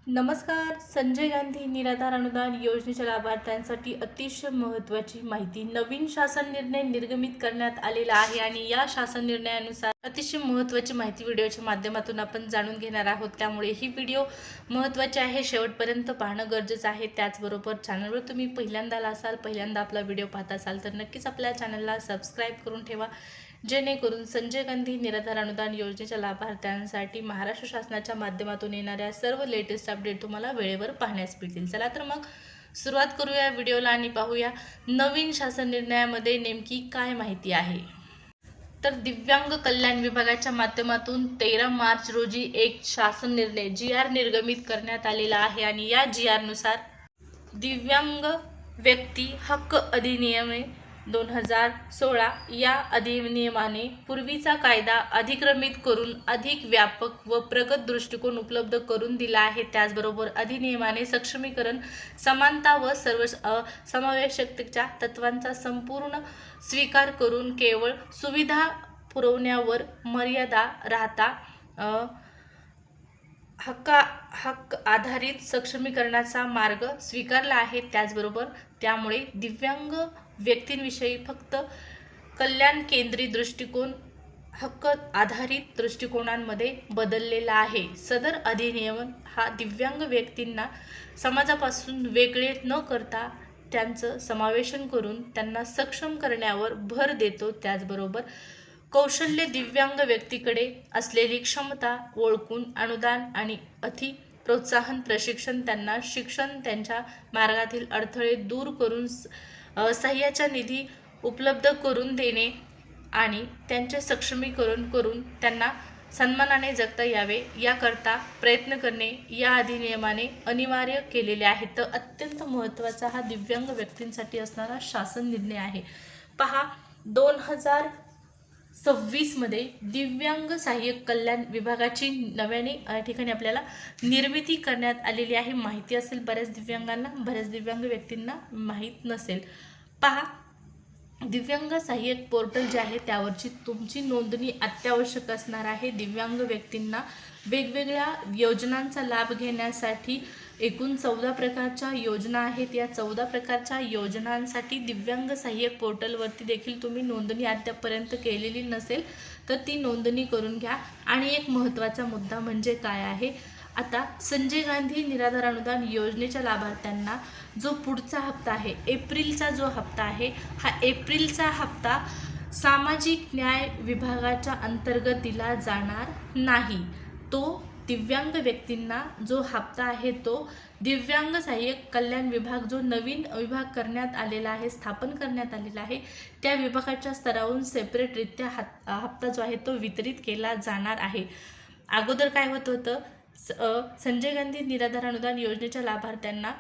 नमस्कार. संजय गांधी निराधार अनुदान योजनेच्या लाभार्थ्यांसाठी अतिशय महत्त्वाची माहिती. नवीन शासन निर्णय निर्गमित करण्यात आलेला आहे आणि या शासन निर्णयानुसार अतिशय महत्त्वाची माहिती व्हिडिओच्या माध्यमातून आपण जाणून घेणार आहोत. त्यामुळे ही व्हिडिओ महत्त्वाची आहे, शेवटपर्यंत पाहणं गरजेचं आहे. त्याचबरोबर चॅनलवर तुम्ही पहिल्यांदा असाल, पहिल्यांदा आपला व्हिडिओ पाहत असाल तर नक्कीच आपल्या चॅनलला सबस्क्राईब करून ठेवा, जेणेकरून संजय गांधी निराधार अनुदान योजनेच्या लाभार्थ्यांसाठी महाराष्ट्र शासनाच्या माध्यमातून येणाऱ्या सर्व लेटेस्ट अपडेट तुम्हाला वेळेवर पाहण्यास मिळतील. चला तर मग सुरुवात करूया व्हिडिओला आणि पाहूया नवीन शासन निर्णयामध्ये नेमकी काय माहिती आहे. तर दिव्यांग कल्याण विभागाच्या माध्यमातून 13 मार्च रोजी एक शासन निर्णय GR निर्गमित करण्यात आलेला आहे आणि या GR नुसार दिव्यांग व्यक्ती हक्क अधिनियम 2016 या अधिनियमाने पूर्वीचा कायदा अधिक्रमित करून अधिक व्यापक व प्रगत दृष्टिकोन उपलब्ध करून दिला आहे. त्याचबरोबर अधिनियमाने सक्षमीकरण, समानता व सर्व समावेशकतेच्या तत्वांचा संपूर्ण स्वीकार करून केवळ सुविधा पुरवण्यावर मर्यादा राहता हक्क आधारित सक्षमीकरणाचा मार्ग स्वीकारला आहे. त्याचबरोबर त्यामुळे दिव्यांग व्यक्तींविषयी फक्त कल्याण केंद्रित दृष्टिकोन हक्क आधारित दृष्टिकोनांमध्ये बदललेला आहे. सदर अधिनियम हा दिव्यांग व्यक्तींना समाजापासून वेगळे न करता त्यांचं समावेशन करून त्यांना सक्षम करण्यावर भर देतो. त्याचबरोबर कौशल्य दिव्यांग व्यक्तीकडे असलेली क्षमता ओळखून अनुदान आणि प्रोत्साहन प्रशिक्षण, त्यांना शिक्षण, त्यांच्या मार्गातील अडथळे दूर करून सहाय्याचा निधी उपलब्ध करून देणे आणि त्यांचे सक्षमीकरण करून त्यांना सन्मानाने जगता यावे याकरता प्रयत्न करणे या अधिनियमाने अनिवार्य केलेले आहे. तर अत्यंत महत्त्वाचा हा दिव्यांग व्यक्तींसाठी असणारा शासन निर्णय आहे. पहा, 2026 मध्ये दिव्यांग सहाय्यक कल्याण विभागाची नव्याने ठिकाणी आपल्याला निर्मिती करण्यात आलेली आहे. माहिती असेल बऱ्याच दिव्यांगांना, बऱ्याच दिव्यांग व्यक्तींना माहीत नसेल. पहा, दिव्यांग सहाय्यक पोर्टल जे आहे त्यावरची तुमची नोंदणी अत्यावश्यक असणार आहे. दिव्यांग व्यक्तींना वेगवेगळ्या योजनांचा लाभ घेण्यासाठी एकूण 14 प्रकारच्या योजना आहेत. या 14 प्रकारच्या योजनांसाठी दिव्यांग सहाय्यक पोर्टलवरती देखील तुम्ही नोंदणी अद्यापपर्यंत केलेली नसेल तर ती नोंदणी करून घ्या. आणि एक महत्त्वाचा मुद्दा म्हणजे काय आहे, आता संजय गांधी निराधार अनुदान योजनेच्या लाभार्थ्यांना जो पुढचा हप्ता आहे, एप्रिलचा जो हप्ता आहे, हा एप्रिलचा हप्ता सामाजिक न्याय विभागाच्या अंतर्गत दिला जाणार नाही. तो दिव्यांग व्यक्तींना जो हप्ता आहे तो दिव्यांग सहाय्यक कल्याण विभाग जो नवीन विभाग करण्यात आलेला आहे, स्थापन करण्यात आलेला आहे, त्या विभागाच्या स्तरावरून सेपरेटरित्या हप्ता जो आहे तो वितरित केला जाणार आहे. अगोदर काय होत होतं, संजय गांधी निराधार अनुदान योजनेच्या लाभार्थ्यांना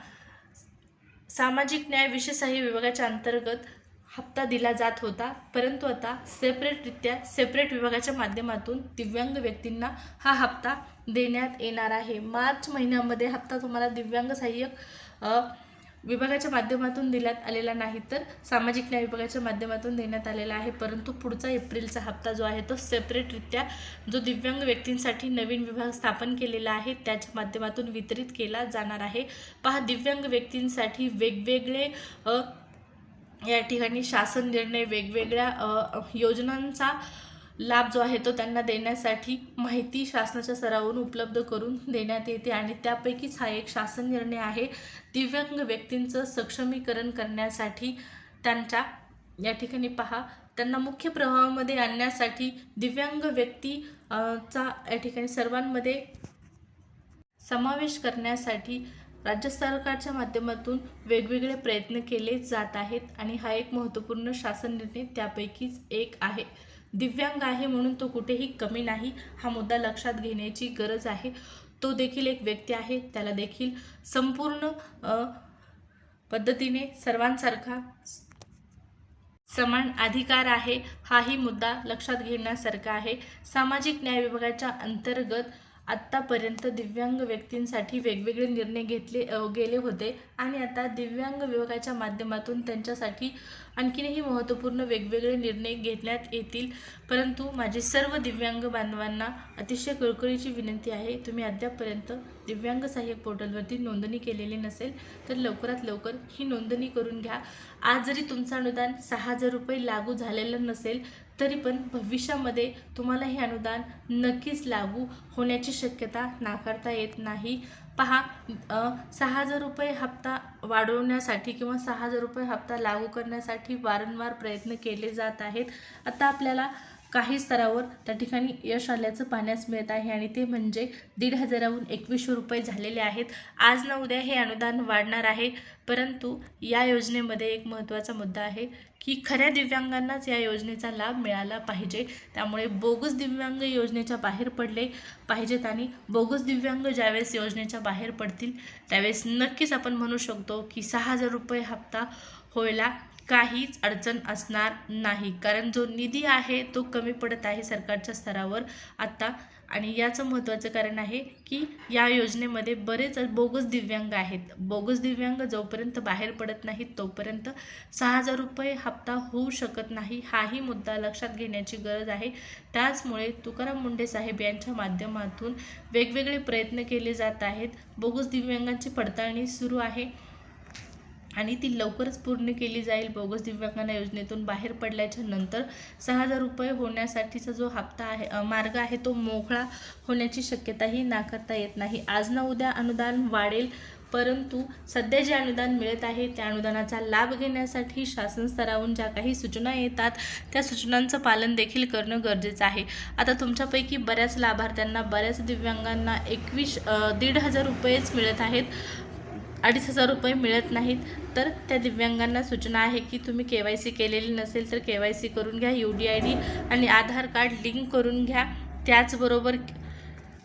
सामाजिक न्याय विशेष सहाय्य विभागाच्या अंतर्गत हप्ता दिला जात होता, परंतु आता सेपरेट विभागाच्या माध्यमातून दिव्यांग व्यक्तींना हा हप्ता देण्यात येणार आहे. मार्च महिन्यामध्ये हप्ता तुम्हाला दिव्यांग सहाय्यक विभागाच्या माध्यमातून देण्यात आलेला नाही, तर सामाजिक न्याय विभागाच्या माध्यमातून देण्यात आलेला आहे. परंतु पुढचा एप्रिलचा हप्ता जो आहे तो सेपरेटरित्या जो दिव्यांग व्यक्तींसाठी नवीन विभाग स्थापन केलेला आहे त्याच्या माध्यमातून वितरित केला जाणार आहे. पहा, दिव्यांग व्यक्तींसाठी वेगवेगळे या ठिकाणी शासन निर्णय, वेगवेगळ्या योजनांचा लाभ जो आहे तो त्यांना देण्यासाठी माहिती शासनाच्या स्तरावरून उपलब्ध करून देण्यात येते आणि त्यापैकीच हा एक शासन निर्णय आहे. दिव्यांग व्यक्तींचं सक्षमीकरण करण्यासाठी त्यांच्या या ठिकाणी पहा, त्यांना मुख्य प्रवाहामध्ये आणण्यासाठी दिव्यांग व्यक्तीचा या ठिकाणी सर्वांमध्ये समावेश करण्यासाठी राज्य सरकारच्या माध्यमातून वेगवेगळे प्रयत्न केले जात आहेत आणि हा एक महत्त्वपूर्ण शासन निर्णय त्यापैकीच एक आहे. दिव्यांग आहे म्हणून तो कुठेही कमी नाही, हा मुद्दा लक्षात घेण्याची गरज आहे. तो देखील एक व्यक्ती आहे, त्याला देखील संपूर्ण पद्धतीने सर्वांसारखा समान अधिकार आहे, हाही मुद्दा लक्षात घेण्यासारखा आहे. सामाजिक न्याय विभागाच्या अंतर्गत आत्तापर्यंत दिव्यांग व्यक्तींसाठी वेगवेगळे निर्णय घेतले गेले होते आणि आता दिव्यांग विभागाच्या माध्यमातून त्यांच्यासाठी आणखीनही महत्त्वपूर्ण वेगवेगळे निर्णय घेण्यात येतील. परंतु माझी सर्व दिव्यांग बांधवांना अतिशय कळकळीची विनंती आहे, तुम्ही अद्यापपर्यंत दिव्यांग सहाय्यक पोर्टलवरती नोंदणी केलेली नसेल तर लवकरात लवकर ही नोंदणी करून घ्या. आज जरी तुमचं अनुदान 6,000 रुपये लागू झालेलं नसेल तरी पण भविष्यामध्ये तुम्हाला हे अनुदान नक्कीच लागू होण्याची शक्यता नाकारता येत नाही. पहा, 6,000 रुपये हप्ता वाढवण्यासाठी किंवा 6,000 रुपये हप्ता लागू करण्यासाठी वारंवार प्रयत्न केले जात आहेत. आता आपल्याला काही स्तरावर त्या ठिकाणी यश आल्याचं पाहण्यास मिळत आहे आणि ते म्हणजे 1,500वरून 2,100 रुपये झालेले आहेत. आज ना उद्या हे अनुदान वाढणार आहे. परंतु या योजनेमध्ये एक महत्त्वाचा मुद्दा आहे की खऱ्या दिव्यांगांनाच या योजनेचा लाभ मिळाला पाहिजे. त्यामुळे बोगस दिव्यांग योजनेच्या बाहेर पडले पाहिजेत आणि बोगस दिव्यांग ज्यावेळेस योजनेच्या बाहेर पडतील त्यावेळेस नक्कीच आपण म्हणू शकतो की 6,000 रुपये हप्ता व्हायला काहीच अडचण असणार नाही. कारण जो निधी आहे तो कमी पडत आहे सरकारच्या स्तरावर आत्ता. आणि याचं महत्त्वाचं कारण आहे की या योजनेमध्ये बरेच बोगस दिव्यांग आहेत. बोगस दिव्यांग जोपर्यंत बाहेर पडत नाहीत तोपर्यंत 6,000 रुपये हप्ता होऊ शकत नाही. हाही मुद्दा लक्षात घेण्याची गरज आहे. त्याचमुळे तुकाराम मुंढे साहेब यांच्या माध्यमातून वेगवेगळे प्रयत्न केले जात आहेत. बोगस दिव्यांगांची पडताळणी सुरू आहे आणि ती लवकरच पूर्ण केली जाईल. बोगस दिव्यांगांना योजनेतून बाहेर पडल्याच्या नंतर 6,000 रुपये होण्यासाठीचा जो हप्ता आहे मार्ग आहे तो मोकळा होण्याची शक्यताही नाकारता येत नाही. आज ना उद्या अनुदान वाढेल, परंतु सध्या जे अनुदान मिळत आहे त्या अनुदानाचा लाभ घेण्यासाठी शासन स्तरावरून ज्या काही सूचना येतात त्या सूचनांचं पालन देखील करणं गरजेचं आहे. आता तुमच्यापैकी बऱ्याच लाभार्थ्यांना, बऱ्याच दिव्यांगांना 1,500 रुपयेच मिळत आहेत, 2,500 रुपये मिळत नाहीत. तर त्या दिव्यांगांना सूचना आहे की तुम्ही KYC केलेली नसेल तर KYC करून घ्या. UDID आणि आधार कार्ड लिंक करून घ्या. त्याचबरोबर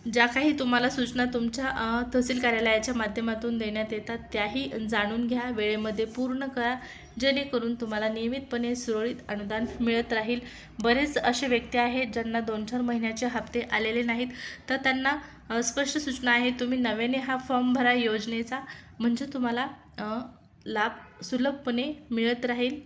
ज्या काही तुम्हाला सूचना तुमच्या तहसील कार्यालयाच्या माध्यमातून देण्यात येतात त्याही जाणून घ्या, वेळेमध्ये पूर्ण करा, जेणेकरून तुम्हाला नियमितपणे सुरळीत अनुदान मिळत राहील. बरेच असे व्यक्ती आहेत ज्यांना 2-4 महिन्याचे हप्ते आलेले नाहीत, तर त्यांना स्पष्ट सूचना आहे, तुम्ही नव्याने हा फॉर्म भरा योजनेचा, म्हणजे तुम्हाला लाभ सुलभपणे मिळत राहील.